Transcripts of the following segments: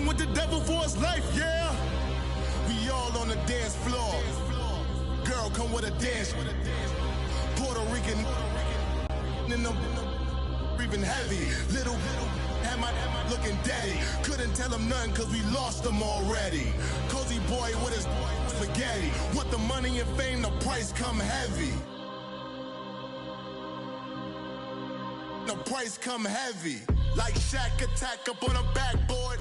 Working with the devil for his life, yeah. We all on the dance floor. Girl, come with a dance. Puerto Rican in the breathing heavy. Little had my looking daddy. Couldn't tell him nothing cause we lost him already. Cozy boy with his spaghetti. With the money and fame, the price come heavy. The price come heavy. Like Shaq attack up on a backboard.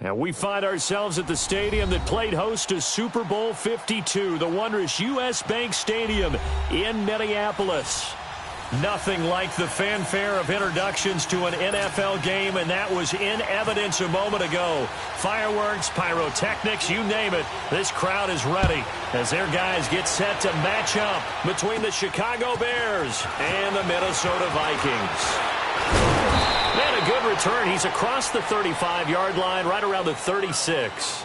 And we find ourselves at the stadium that played host to Super Bowl 52, the wondrous U.S. Bank Stadium in Minneapolis. Nothing like the fanfare of introductions to an NFL game, and that was in evidence a moment ago. Fireworks, pyrotechnics, you name it. This crowd is ready as their guys get set to match up between the Chicago Bears and the Minnesota Vikings. And a good return. He's across the 35-yard line, right around the 36.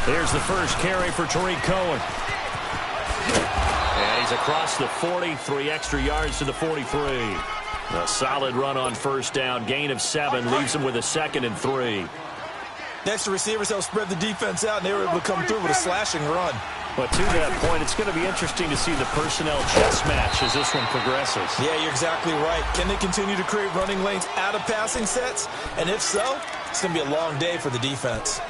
Here's the first carry for Tariq Cohen. And he's across the 40, 3 extra yards to the 43. A solid run on first down, gain of 7, leaves him with a 2nd and 3. Next, the receivers help spread the defense out, and they were able to come through with a slashing run. But to that point, it's going to be interesting to see the personnel chess match as this one progresses. Yeah, you're exactly right. Can they continue to create running lanes out of passing sets? And if so, it's going to be a long day for the defense.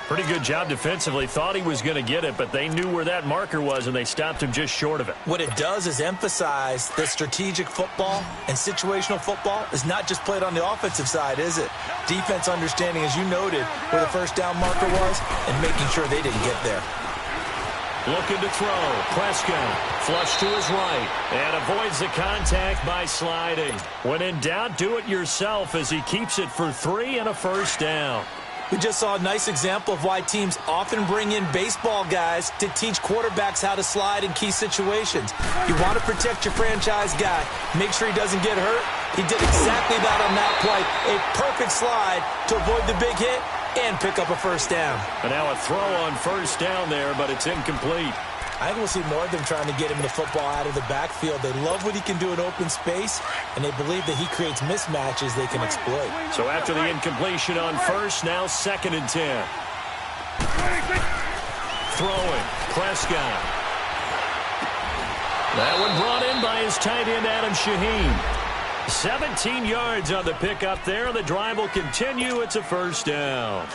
Pretty good job defensively. Thought he was going to get it, but they knew where that marker was, and they stopped him just short of it. What it does is emphasize that strategic football and situational football is not just played on the offensive side, is it? Defense understanding, as you noted, where the first down marker was and making sure they didn't get there. Looking to throw. Prescott flush to his right and avoids the contact by sliding. When in doubt, do it yourself as he keeps it for 3 and a first down. We just saw a nice example of why teams often bring in baseball guys to teach quarterbacks how to slide in key situations. You want to protect your franchise guy. Make sure he doesn't get hurt. He did exactly that on that play. A perfect slide to avoid the big hit and pick up a first down. And now a throw on first down there, but it's incomplete. I think we'll see more of them trying to get him the football out of the backfield. They love what he can do in open space, and they believe that he creates mismatches they can exploit. So after the incompletion on first, now 2nd and 10. Throwing, Prescott. That one brought in by his tight end, Adam Shaheen. 17 yards on the pickup there. The drive will continue. It's a first down.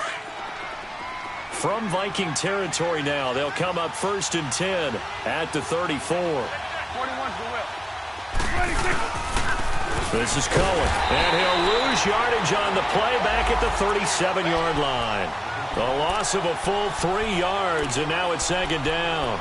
From Viking territory now, they'll come up 1st and 10 at the 34. This is Cohen, and he'll lose yardage on the play back at the 37-yard line. A loss of a full 3 yards, and now it's 2nd down.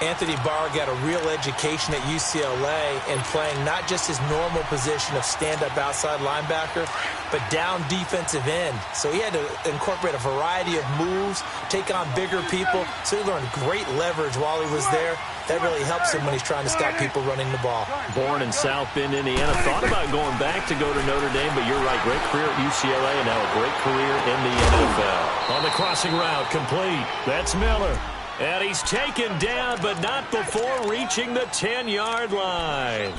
Anthony Barr got a real education at UCLA in playing not just his normal position of stand-up outside linebacker, but down defensive end. So he had to incorporate a variety of moves, take on bigger people. So he learned great leverage while he was there. That really helps him when he's trying to stop people running the ball. Born in South Bend, Indiana. Thought about going back to go to Notre Dame, but you're right. Great career at UCLA and now a great career in the NFL. On the crossing route, complete. That's Miller. And he's taken down, but not before reaching the 10-yard line.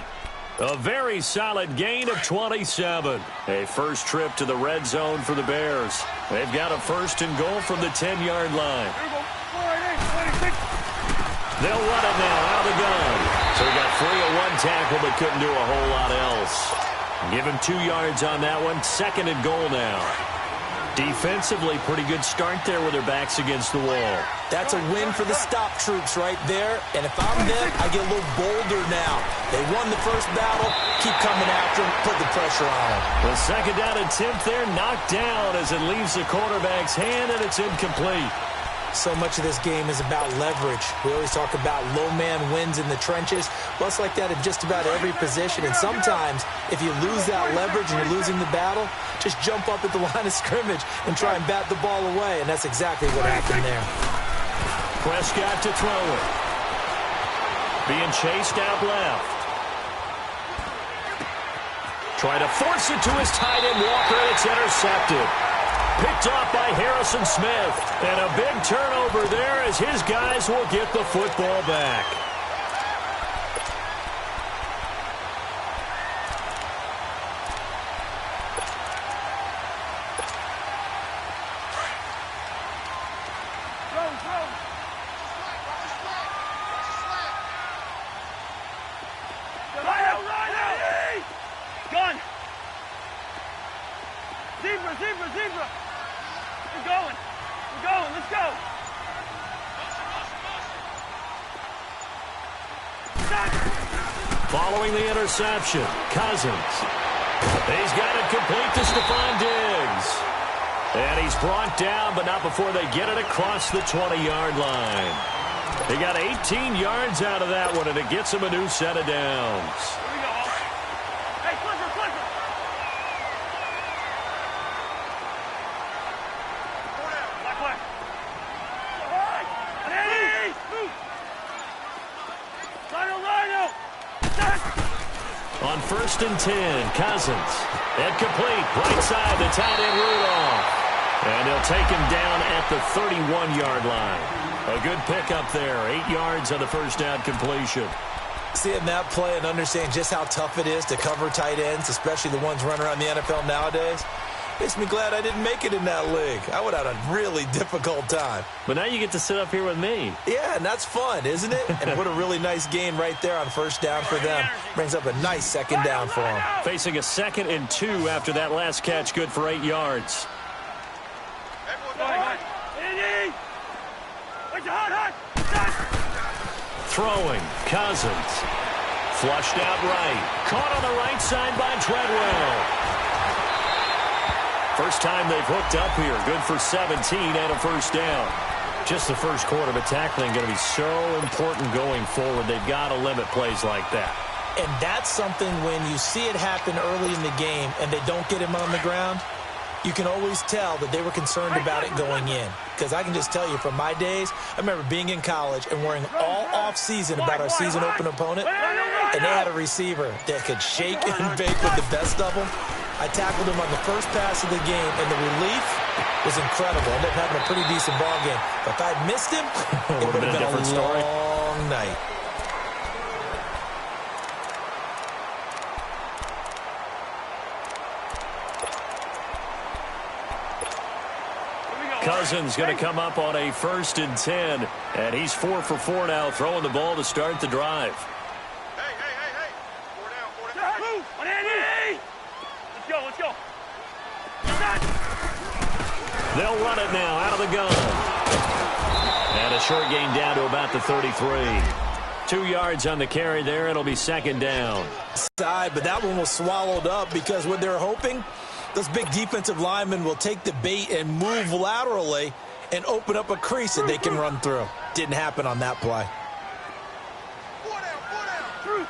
A very solid gain of 27. A first trip to the red zone for the Bears. They've got a 1st and goal from the 10-yard line. They'll run it now out of the gun. So he got free of 1 tackle, but couldn't do a whole lot else. Give him 2 yards on that one. 2nd and goal now. Defensively, pretty good start there with their backs against the wall. That's a win for the stop troops right there. And if I'm them, I get a little bolder now. They won the first battle. Keep coming after them. Put the pressure on them. The 2nd down attempt there knocked down as it leaves the quarterback's hand, and it's incomplete. So much of this game is about leverage. We always talk about low man wins in the trenches. Well, it's like that in just about every position. And sometimes, if you lose that leverage and you're losing the battle, just jump up at the line of scrimmage and try and bat the ball away. And that's exactly what happened there. Prescott to throw it. Being chased out left. Trying to force it to his tight end, Walker. It's intercepted. Picked off by Harrison Smith. And a big turnover there as his guys will get the football back. Zebra. We're going. Let's go. Following the interception, Cousins. He's got it complete to Stephon Diggs. And he's brought down, but not before they get it across the 20-yard line. They got 18 yards out of that one, and it gets him a new set of downs. Here we go. Hey, Clifford. On 1st and 10, Cousins. Incomplete. Right side, the tight end Rudolph. And he'll take him down at the 31-yard line. A good pickup there. 8 yards on the first down completion. Seeing that play and understanding just how tough it is to cover tight ends, especially the ones running around the NFL nowadays, makes me glad I didn't make it in that league. I would have had a really difficult time. But now you get to sit up here with me. Yeah, and that's fun, isn't it? And what a really nice gain right there on first down for them. Brings up a nice second down for them. Facing a 2nd and 2 after that last catch, good for 8 yards. Throwing, Cousins. Flushed out right. Caught on the right side by Treadwell. First time they've hooked up here. Good for 17 and a first down. Just the first quarter, but tackling going to be so important going forward. They've got to limit plays like that. And that's something when you see it happen early in the game and they don't get him on the ground, you can always tell that they were concerned about it going in. Because I can just tell you from my days, I remember being in college and worrying all off-season about our season open opponent, and they had a receiver that could shake and bake with the best of them. I tackled him on the first pass of the game, and the relief was incredible. I ended up having a pretty decent ball game. But if I'd missed him, it would have been a long night. Cousins going to come up on a 1st and 10, and he's 4 for 4 now, throwing the ball to start the drive. Hey. 4 down. Move. Let's go. They'll run it now out of the gun. And a short gain down to about the 33. 2 yards on the carry there. It'll be 2nd down. But that one was swallowed up because what they're hoping, those big defensive linemen will take the bait and move laterally and open up a crease that they can run through. Didn't happen on that play. 4 down. Through.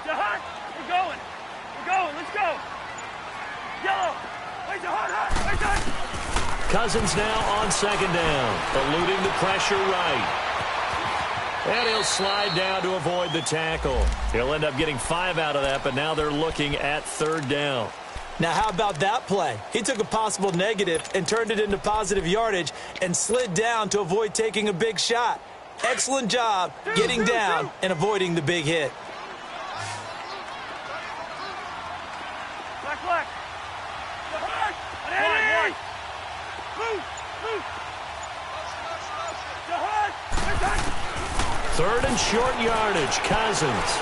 Jahan, we're going. Let's go. Yellow. Wait, Jahan. Cousins now on 2nd down, eluding the pressure right. And he'll slide down to avoid the tackle. He'll end up getting 5 out of that, but now they're looking at 3rd down. Now, how about that play? He took a possible negative and turned it into positive yardage and slid down to avoid taking a big shot. Excellent job getting down and avoiding the big hit. Black. One. Move. 3rd and short yardage. Cousins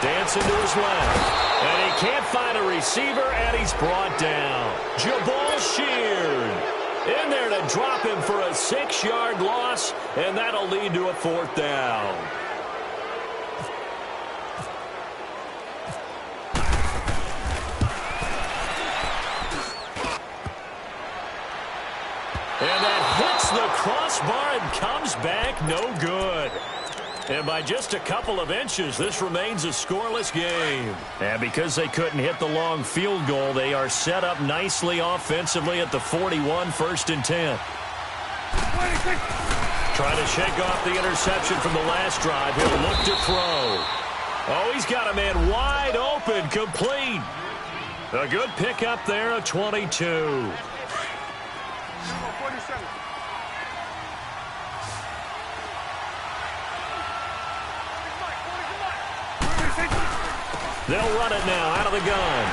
dancing to his left. And he can't find a receiver, and he's brought down. Jabal Sheard in there to drop him for a 6-yard loss, and that'll lead to a 4th down. And that hits the crossbar and comes back no good. And by just a couple of inches, this remains a scoreless game. And because they couldn't hit the long field goal, they are set up nicely offensively at the 41, 1st and 10. Trying to shake off the interception from the last drive. He'll look to throw. Oh, he's got a man wide open, complete. A good pickup there, a 22. They'll run it now out of the gun.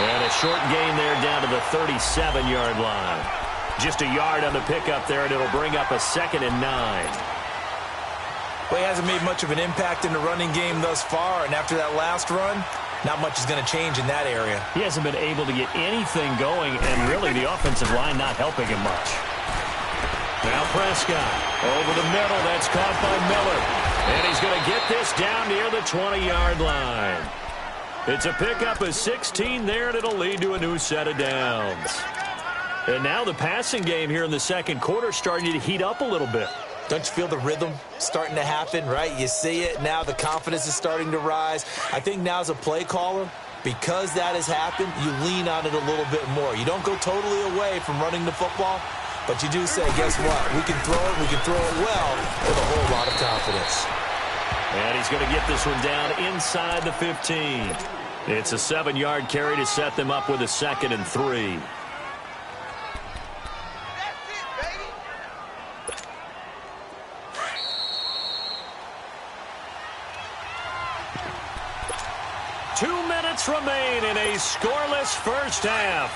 And a short gain there down to the 37-yard line. Just a yard on the pickup there, and it'll bring up a 2nd and 9. Well, he hasn't made much of an impact in the running game thus far, and after that last run, not much is going to change in that area. He hasn't been able to get anything going, and really the offensive line not helping him much. Now Prescott over the middle. That's caught by Miller. And he's going to get this down near the 20-yard line. It's a pickup of 16 there, and it'll lead to a new set of downs. And now the passing game here in the second quarter starting to heat up a little bit. Don't you feel the rhythm starting to happen, right? You see it now. The confidence is starting to rise. I think now as a play caller, because that has happened, you lean on it a little bit more. You don't go totally away from running the football, but you do say, guess what? We can throw it. We can throw it well with a whole lot of confidence. And he's going to get this one down inside the 15. It's a 7-yard carry to set them up with a 2nd and 3. Remain in a scoreless first half.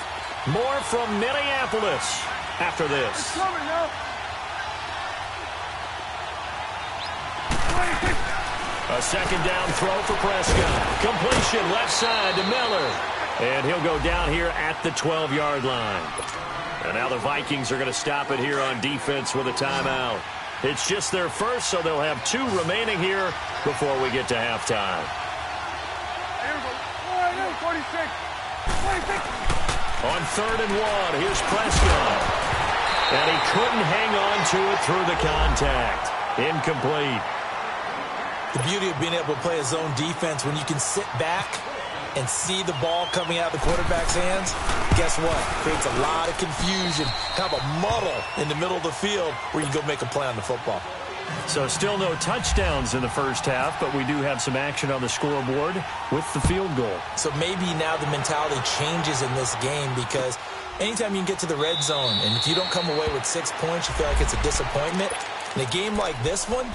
More from Minneapolis after this. A 2nd down throw for Prescott. Completion left side to Miller. And he'll go down here at the 12-yard line. And now the Vikings are going to stop it here on defense with a timeout. It's just their first, so they'll have 2 remaining here before we get to halftime. 46. On 3rd and 1, here's Prescott. And he couldn't hang on to it through the contact. Incomplete. The beauty of being able to play a zone defense when you can sit back and see the ball coming out of the quarterback's hands, guess what? Creates a lot of confusion, kind of a muddle in the middle of the field where you can go make a play on the football. So still no touchdowns in the first half, but we do have some action on the scoreboard with the field goal. So maybe now the mentality changes in this game because anytime you can get to the red zone, and if you don't come away with 6 points, you feel like it's a disappointment. In a game like this one,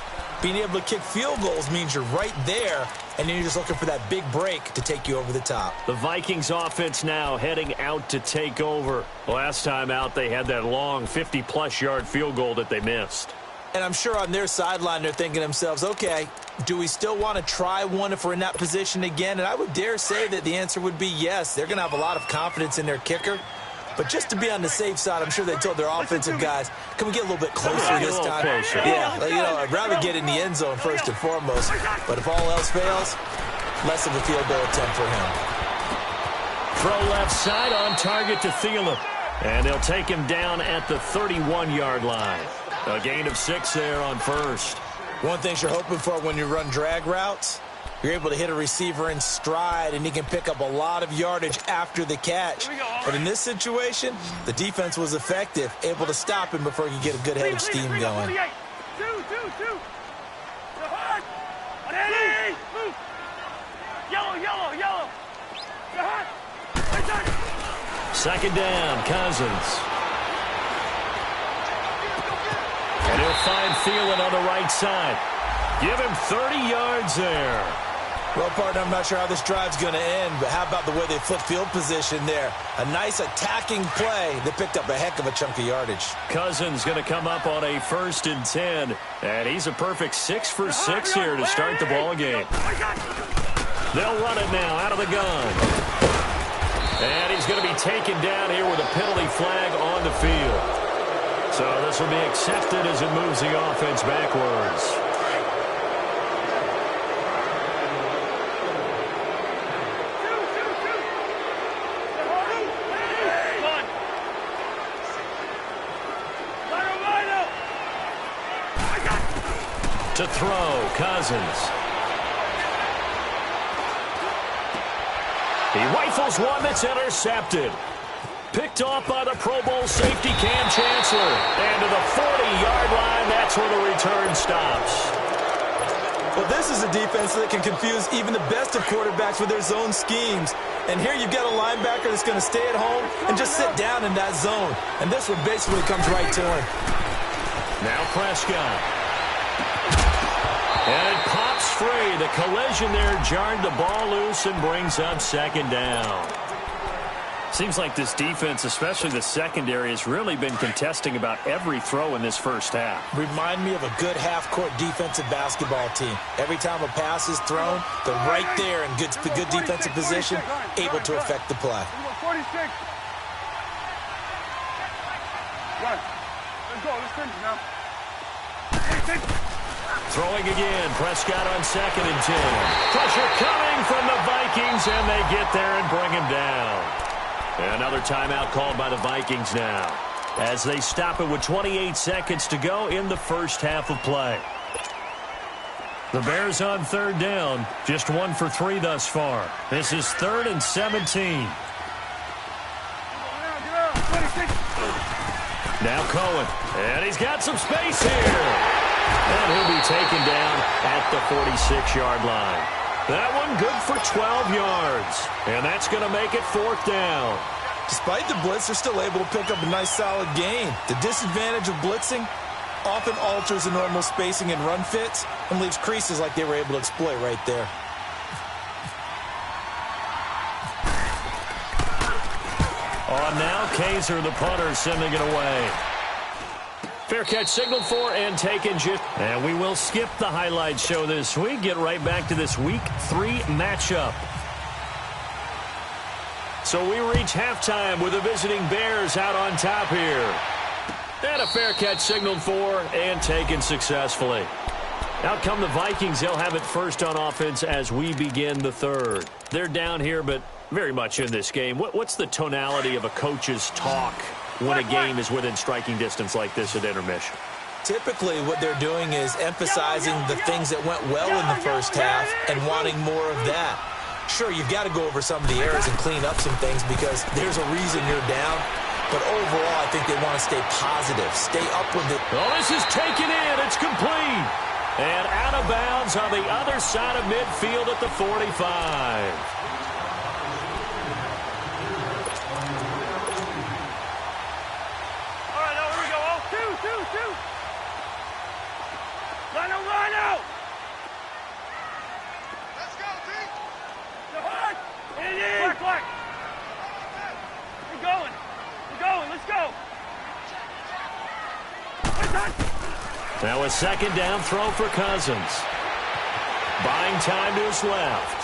being able to kick field goals means you're right there, and then you're just looking for that big break to take you over the top. The Vikings offense now heading out to take over. Last time out, they had that long 50-plus yard field goal that they missed. And I'm sure on their sideline they're thinking to themselves, okay, do we still want to try one if we're in that position again? And I would dare say that the answer would be yes. They're going to have a lot of confidence in their kicker. But just to be on the safe side, I'm sure they told their offensive guys, can we get a little bit closer this time? Yeah, you know, I'd rather get in the end zone first and foremost. But if all else fails, less of a field goal attempt for him. Throw left side on target to Thielen. And they'll take him down at the 31-yard line. A gain of 6 there on first. One thing you're hoping for when you run drag routes, you're able to hit a receiver in stride, and he can pick up a lot of yardage after the catch. But in this situation, the defense was effective, able to stop him before he could get a good head of steam going. 2. Ready? Move. Yellow. 2nd down, Cousins. And he'll find Thielen on the right side. Give him 30 yards there. Well, partner, I'm not sure how this drive's going to end, but how about the way they flip field position there? A nice attacking play that picked up a heck of a chunk of yardage. Cousins going to come up on a 1st and 10, and he's a perfect 6 for 6 here to start the ball game. They'll run it now out of the gun. And he's going to be taken down here with a penalty flag on the field. So this will be accepted as it moves the offense backwards. To throw, Cousins. He rifles one that's intercepted. Picked off by the Pro Bowl safety Cam Chancellor. And to the 40-yard line that's where the return stops. Well, this is a defense that can confuse even the best of quarterbacks with their zone schemes. And here you've got a linebacker that's going to stay at home and just sit down in that zone. And this one basically comes right to him. Now Prescott. And it pops free. The collision there jarred the ball loose and brings up second down. Seems like this defense, especially the secondary, has really been contesting about every throw in this first half. Remind me of a good half-court defensive basketball team. Every time a pass is thrown, they're right there in good defensive position, able to affect the play. 46. Run. Let's go. Let's finish now. 46. Throwing again. Prescott on 2nd and 10. Pressure coming from the Vikings, and they get there and bring him down. Another timeout called by the Vikings now, as they stop it with 28 seconds to go in the first half of play. The Bears on 3rd down, just 1 for 3 thus far. This is 3rd and 17. Now Cohen, and he's got some space here. And he'll be taken down at the 46-yard line. That one good for 12 yards. And that's going to make it 4th down. Despite the blitz, they're still able to pick up a nice solid gain. The disadvantage of blitzing often alters the normal spacing and run fits and leaves creases like they were able to exploit right there. On now, Kaiser, the punter, sending it away. Fair catch signaled for and taken. And we will skip the highlight show this week. Get right back to this Week 3 matchup. So we reach halftime with the visiting Bears out on top here. And a fair catch signaled for and taken successfully. Out come the Vikings. They'll have it first on offense as we begin the 3rd. They're down here, but very much in this game. What's the tonality of a coach's talk when a game is within striking distance like this at intermission? Typically, what they're doing is emphasizing the things that went well in the first half and wanting more of that. Sure, you've got to go over some of the errors and clean up some things because there's a reason you're down. But overall, I think they want to stay positive, stay up with it. Oh, this is taken in. It's complete. And out of bounds on the other side of midfield at the 45. Rhino! Let's go, Pete! The hard! Black! We're going, let's go! Now a 2nd down throw for Cousins. Buying time to his left.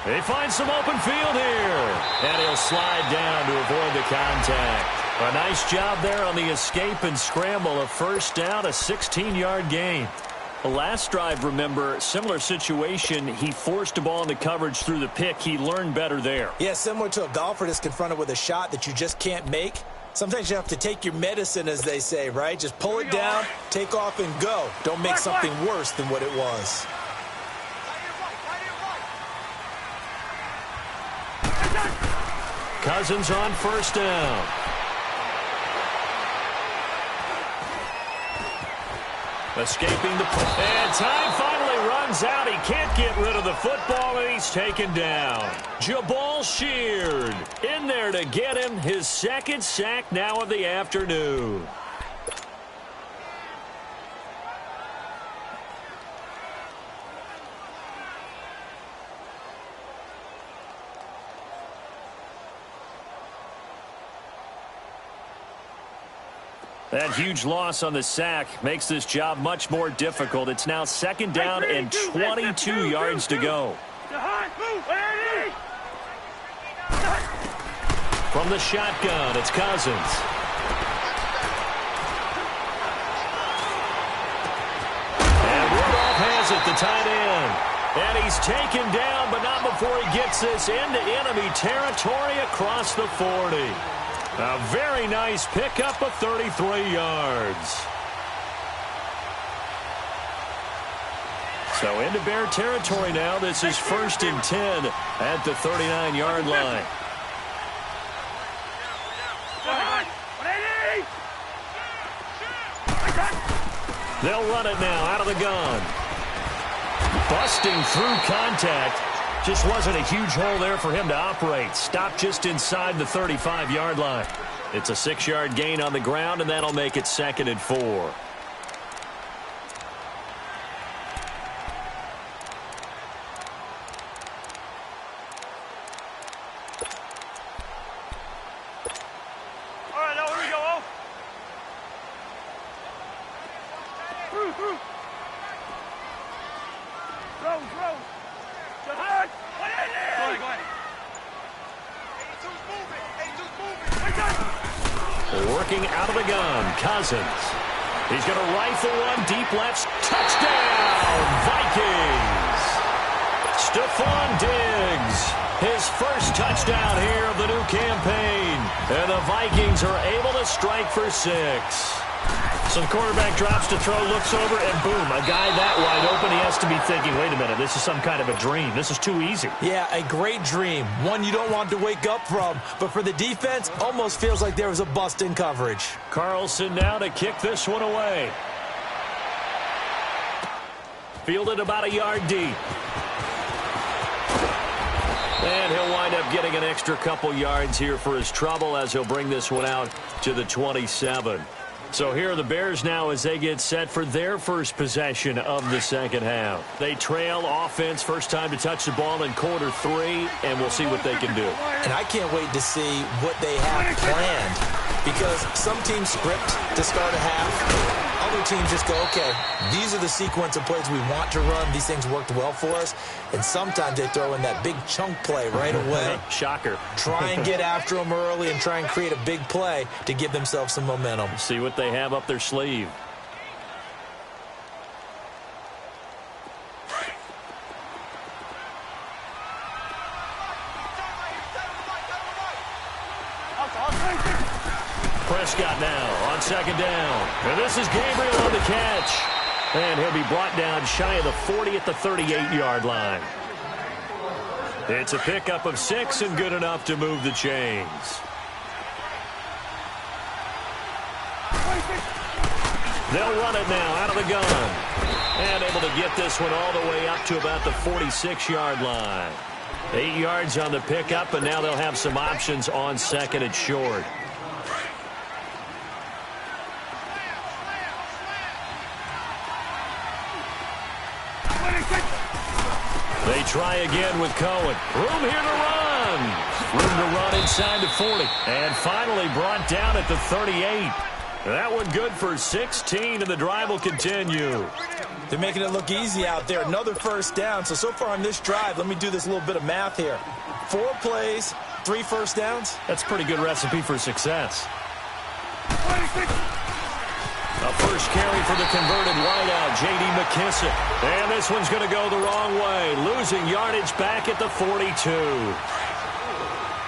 He finds some open field here. And he'll slide down to avoid the contact. A nice job there on the escape and scramble. A 1st down, a 16-yard gain. The last drive, remember, similar situation. He forced a ball into coverage through the pick. He learned better there. Yeah, similar to a golfer that's confronted with a shot that you just can't make. Sometimes you have to take your medicine, as they say, right? Just pull it down, take off, and go. Don't make something worse than what it was. Cousins on 1st down. Escaping the play. And time finally runs out. He can't get rid of the football, and he's taken down. Jabal Sheard in there to get him. His 2nd sack now of the afternoon. That huge loss on the sack makes this job much more difficult. It's now 2nd down and 22 yards to go. From the shotgun, it's Cousins. And Rudolph has it, the tight end. And he's taken down, but not before he gets this into enemy territory across the 40. A very nice pickup of 33 yards. So into Bear territory now. This is 1st and 10 at the 39-yard line. They'll run it now out of the gun. Busting through contact. Just wasn't a huge hole there for him to operate. Stopped just inside the 35-yard line. It's a 6-yard gain on the ground, and that'll make it 2nd and 4. Working out of the gun, Cousins. He's going to rifle one deep left. Touchdown, Vikings! Stephon Diggs, his first touchdown here of the new campaign. And the Vikings are able to strike for 6. So the quarterback drops to throw, looks over, and boom, a guy that wide open, he has to be thinking, wait a minute, this is some kind of a dream. This is too easy. Yeah, a great dream. One you don't want to wake up from. But for the defense, almost feels like there was a bust in coverage. Carlson now to kick this one away. Fielded about a yard deep. And he'll wind up getting an extra couple yards here for his trouble as he'll bring this one out to the 27. So here are the Bears now as they get set for their first possession of the second half. They trail offense, first time to touch the ball in quarter 3, and we'll see what they can do. And I can't wait to see what they have planned, because some teams script to start a half. Other teams just go, okay, these are the sequence of plays we want to run. These things worked well for us. And sometimes they throw in that big chunk play right away. Shocker. Try and get after them early and try and create a big play to give themselves some momentum. See what they have up their sleeve. Prescott now on second down. And this is Gabriel on the catch. And he'll be brought down shy of the 40 at the 38-yard line. It's a pickup of 6 and good enough to move the chains. They'll run it now out of the gun. And able to get this one all the way up to about the 46-yard line. 8 yards on the pickup, and now they'll have some options on second and short. They try again with Cohen. Room here to run. Room to run inside the 40. And finally brought down at the 38. That one good for 16, and the drive will continue. They're making it look easy out there. Another first down. So far on this drive, let me do this little bit of math here. 4 plays, 3 first downs. That's a pretty good recipe for success. A first carry for the converted wideout, J.D. McKissick. And this one's going to go the wrong way, losing yardage back at the 42.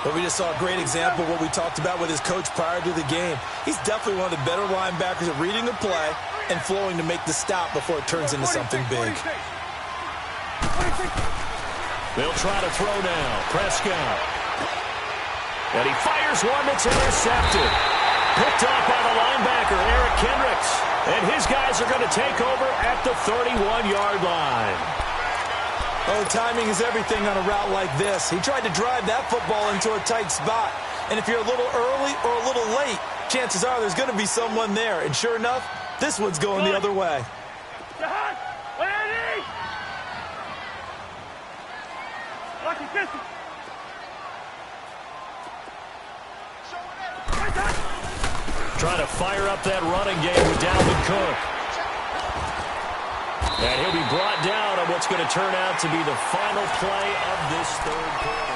But we just saw a great example of what we talked about with his coach prior to the game. He's definitely one of the better linebackers at reading the play and flowing to make the stop before it turns into something big. They'll try to throw now. Prescott. And he fires one that's intercepted. Picked off by the linebacker, Eric Kendricks. And his guys are going to take over at the 31-yard line. Oh, timing is everything on a route like this. He tried to drive that football into a tight spot. And if you're a little early or a little late, chances are there's going to be someone there. And sure enough, this one's going the other way. Trying to fire up that running game with Dalvin Cook. And he'll be brought down on what's going to turn out to be the final play of this third quarter.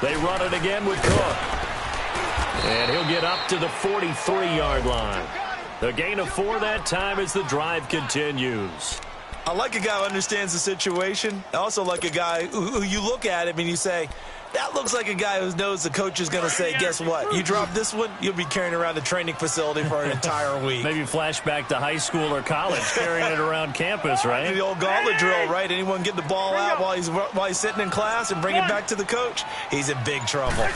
They run it again with Cook. And he'll get up to the 43-yard line. A gain of 4 that time as the drive continues. I like a guy who understands the situation. I also like a guy who you look at him and you say, That looks like a guy who knows the coach is going to say, guess what? You drop this one, you'll be carrying around the training facility for an entire week. Maybe flashback to high school or college, carrying it around campus, right? The old gauntlet drill, right? Anyone get the ball out while he's sitting in class and bring it back to the coach? He's in big trouble.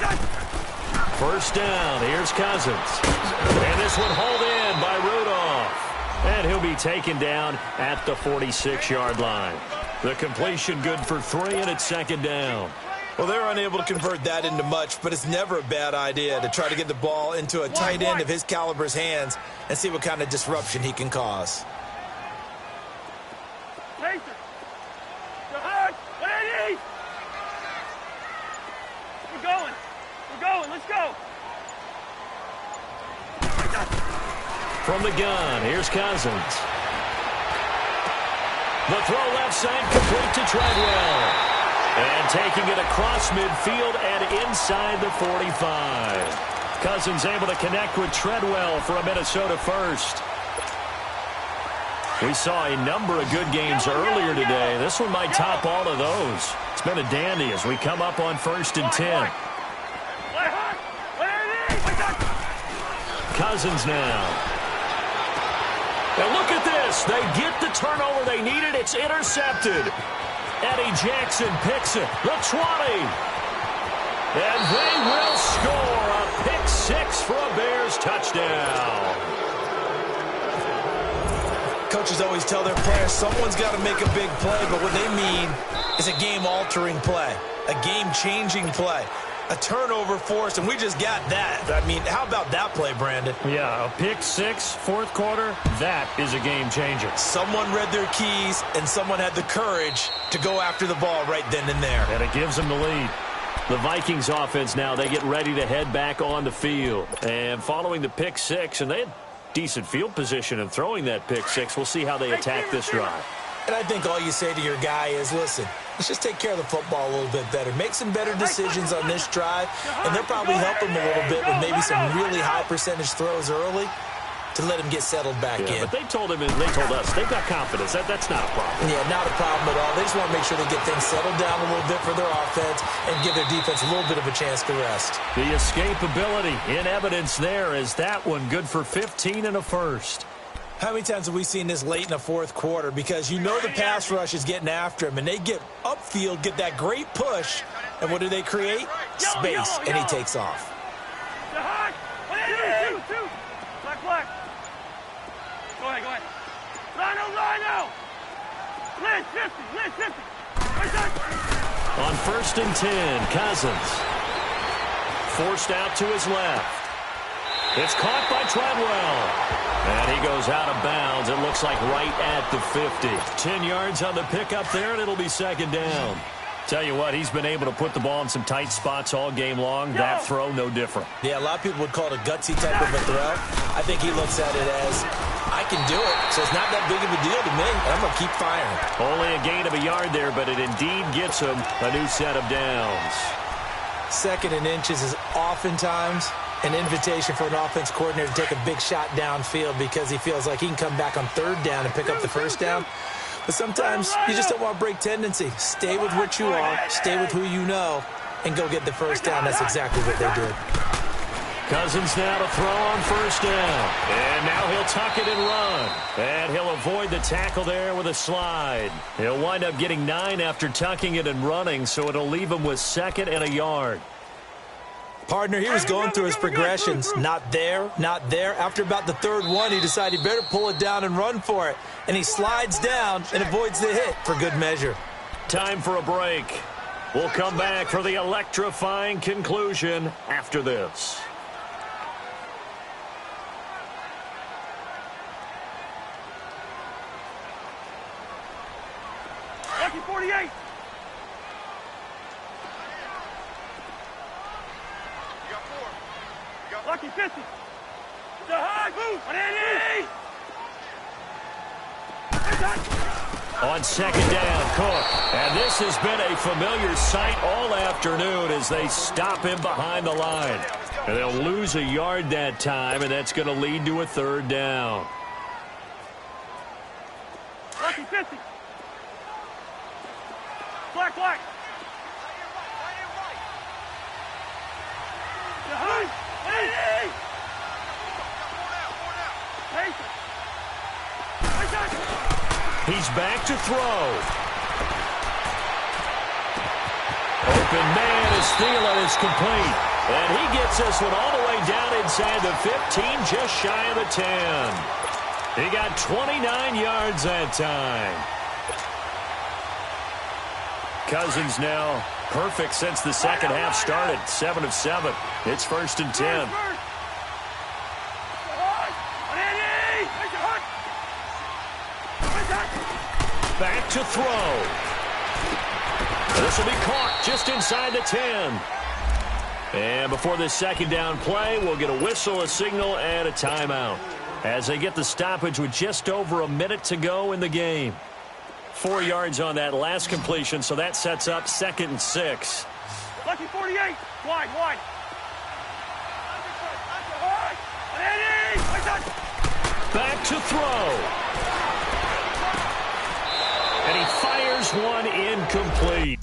First down, here's Cousins. And this one hauled in by Rudolph. And he'll be taken down at the 46-yard line. The completion good for 3, and it's second down. Well, they're unable to convert that into much, but it's never a bad idea to try to get the ball into a tight end of his caliber's hands and see what kind of disruption he can cause. Let's go. From the gun, here's Cousins. The throw left side complete to Treadwell. And taking it across midfield and inside the 45. Cousins able to connect with Treadwell for a Minnesota first. We saw a number of good games earlier today. This one might top all of those. It's been a dandy as we come up on 1st and 10. Cousins now. And look at this. They get the turnover they needed. It's intercepted. Eddie Jackson picks it. The 20. And they will score a pick 6 for a Bears touchdown. Coaches always tell their players someone's got to make a big play, but what they mean is a game-altering play, a game-changing play. A turnover forced, and we just got that. I mean, how about that play, Brandon? Yeah, a pick 6, fourth quarter, that is a game changer. Someone read their keys, and someone had the courage to go after the ball right then and there. And it gives them the lead. The Vikings offense now, they get ready to head back on the field. And following the pick 6, and they had decent field position in throwing that pick 6. We'll see how they attack this drive. And I think all you say to your guy is, listen, let's just take care of the football a little bit better. Make some better decisions on this drive, and they'll probably help him a little bit with maybe some really high percentage throws early to let him get settled back in. But they told him, and they told us, they've got confidence. That's not a problem. Yeah, not a problem at all. They just want to make sure they get things settled down a little bit for their offense and give their defense a little bit of a chance to rest. The escapability in evidence there is that one good for 15 and a first. How many times have we seen this late in the fourth quarter? Because you know the pass rush is getting after him, and they get upfield, get that great push, and what do they create? Space, and he takes off. Black. Go ahead. Lino. Lynch 50. On 1st and 10, Cousins. Forced out to his left. It's caught by Treadwell. And he goes out of bounds. It looks like right at the 50. 10 yards on the pickup there, and it'll be second down. Tell you what, he's been able to put the ball in some tight spots all game long. That throw, no different. Yeah, a lot of people would call it a gutsy type of a throw. I think he looks at it as, I can do it, so it's not that big of a deal to me, and I'm going to keep firing. Only a gain of a yard there, but it indeed gets him a new set of downs. 2nd and inches is oftentimes an invitation for an offense coordinator to take a big shot downfield because he feels like he can come back on 3rd down and pick up the first down. But sometimes you just don't want to break tendency. Stay with what you are, stay with who you know, and go get the first down. That's exactly what they did. Cousins now to throw on 1st down. And now he'll tuck it and run. And he'll avoid the tackle there with a slide. He'll wind up getting 9 after tucking it and running, so it'll leave him with 2nd and a yard. Partner, he was going through his progressions. Not there. After about the 3rd one, he decided he better pull it down and run for it. And he slides down and avoids the hit for good measure. Time for a break. We'll come back for the electrifying conclusion after this. Lucky 48. Lucky 50. The high move. 180. On 2nd down, Cook. And this has been a familiar sight all afternoon as they stop him behind the line. And they'll lose a yard that time, and that's going to lead to a 3rd down. Lucky 50. Black. He's back to throw. Open man is Thielen is complete. And he gets this one all the way down inside the 15, just shy of the 10. He got 29 yards that time. Cousins now perfect since the second half started. 7 of 7. It's 1st and 10. Back to throw. This will be caught just inside the 10. And before this second down play, we'll get a whistle, a signal, and a timeout as they get the stoppage with just over a minute to go in the game. 4 yards on that last completion, so that sets up 2nd and 6. Lucky 48. Wide. Back to throw. And he fires one incomplete.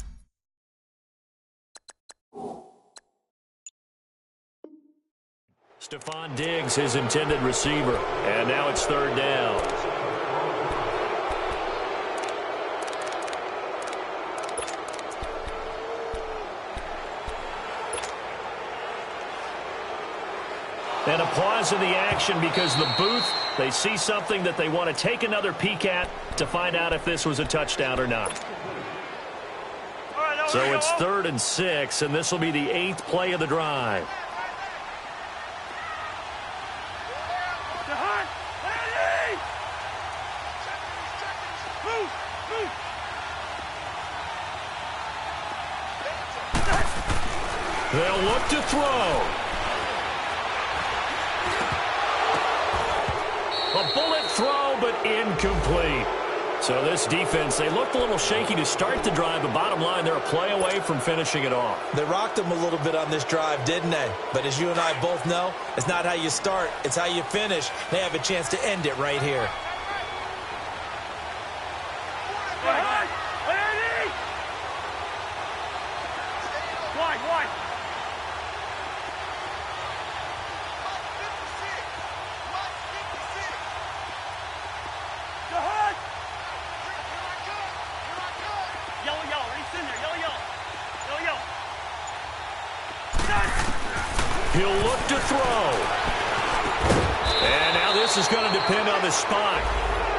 Stephon Diggs, his intended receiver. And now it's 3rd down. And a pause in the action because the booth, they see something that they want to take another peek at to find out if this was a touchdown or not. So it's 3rd and 6, and this will be the 8th play of the drive. They'll look to throw. A bullet throw, but incomplete. So this defense, they looked a little shaky to start the drive, but bottom line, they're a play away from finishing it off. They rocked them a little bit on this drive, didn't they? But as you and I both know, it's not how you start, it's how you finish. They have a chance to end it right here. Wide. He'll look to throw. And now this is going to depend on the spot.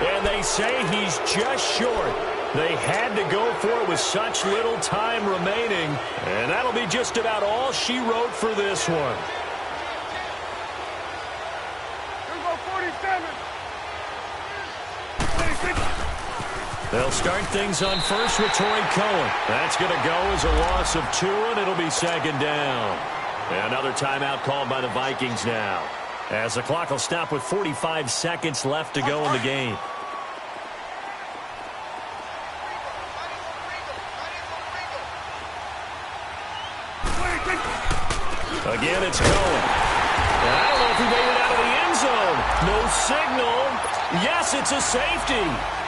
And they say he's just short. They had to go for it with such little time remaining. And that'll be just about all she wrote for this one. They'll start things on first with Torrey Cohen. That's going to go as a loss of 2, and it'll be 2nd down. Another timeout called by the Vikings now, as the clock will stop with 45 seconds left to go in the game. Again, it's Cohen. And I don't know if he made it out of the end zone. No signal. Yes, it's a safety.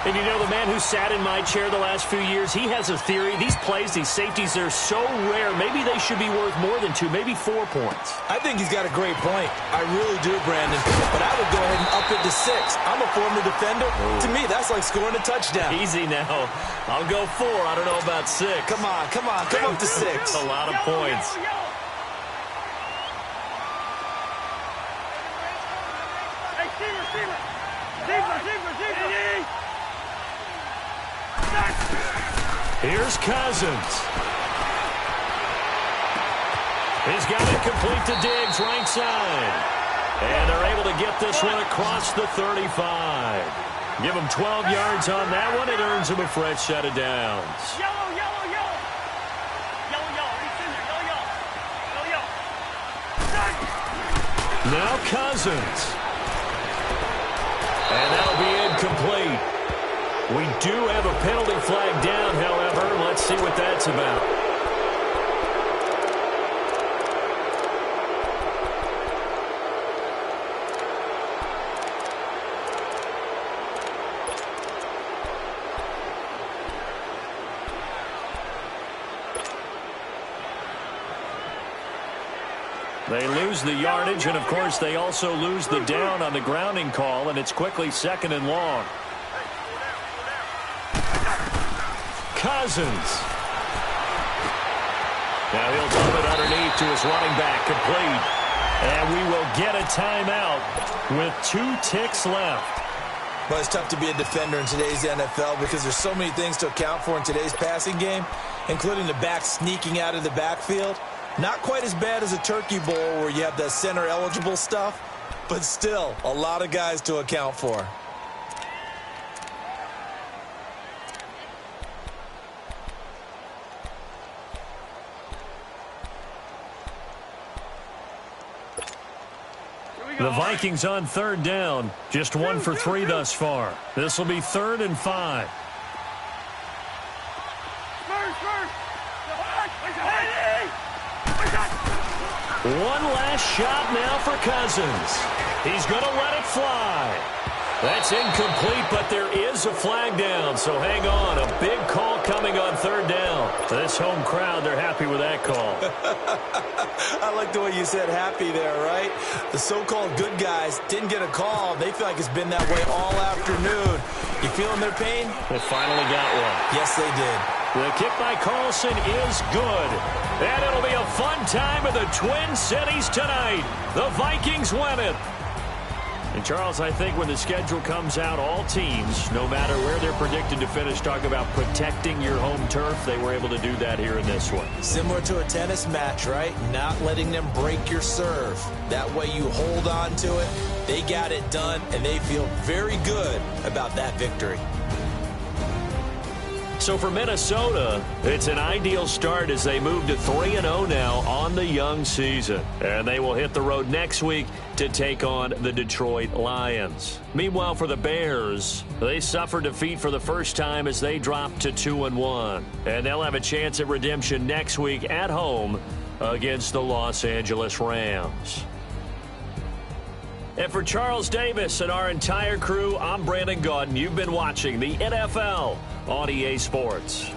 And you know, the man who sat in my chair the last few years, he has a theory. These plays, these safeties, they're so rare. Maybe they should be worth more than 2, maybe 4 points. I think he's got a great point. I really do, Brandon. But I would go ahead and up it to 6. I'm a former defender. Ooh. To me, that's like scoring a touchdown. Easy now. I'll go 4. I don't know about 6. Come on. Come up to 6. That's a lot of points. Here's Cousins. He's got it complete to Diggs, right side. And they're able to get this one across the 35. Give him 12 yards on that one. It earns him a fresh set of downs. Yellow. He's in there. Yellow. Now Cousins. And that'll be incomplete. We do have a penalty flag down, however. Let's see what that's about. They lose the yardage, and, of course, they also lose the down on the grounding call, and it's quickly 2nd and long. Cousins. Now he'll dump it underneath to his running back, complete. And we will get a timeout with 2 ticks left. Well, it's tough to be a defender in today's NFL because there's so many things to account for in today's passing game, including the back sneaking out of the backfield. Not quite as bad as a turkey bowl where you have the center-eligible stuff, but still a lot of guys to account for. The Vikings on 3rd down. Just 1 for 3 thus far. This will be 3rd and 5. One last shot now for Cousins. He's going to let it fly. That's incomplete, but there is a flag down, so hang on. A big call coming on 3rd down. This home crowd, they're happy with that call. I like the way you said happy there, right? The so-called good guys didn't get a call. They feel like it's been that way all afternoon. You feeling their pain? They finally got one. Yes, they did. The kick by Carlson is good. And it'll be a fun time in the Twin Cities tonight. The Vikings win it. And, Charles, I think when the schedule comes out, all teams, no matter where they're predicted to finish, talk about protecting your home turf. They were able to do that here in this one. Similar to a tennis match, right? Not letting them break your serve. That way you hold on to it. They got it done, and they feel very good about that victory. So for Minnesota, it's an ideal start as they move to 3-0 now on the young season. And they will hit the road next week to take on the Detroit Lions. Meanwhile, for the Bears, they suffered defeat for the first time as they dropped to 2-1. And they'll have a chance at redemption next week at home against the Los Angeles Rams. And for Charles Davis and our entire crew, I'm Brandon Gaudin. You've been watching the NFL on EA Sports.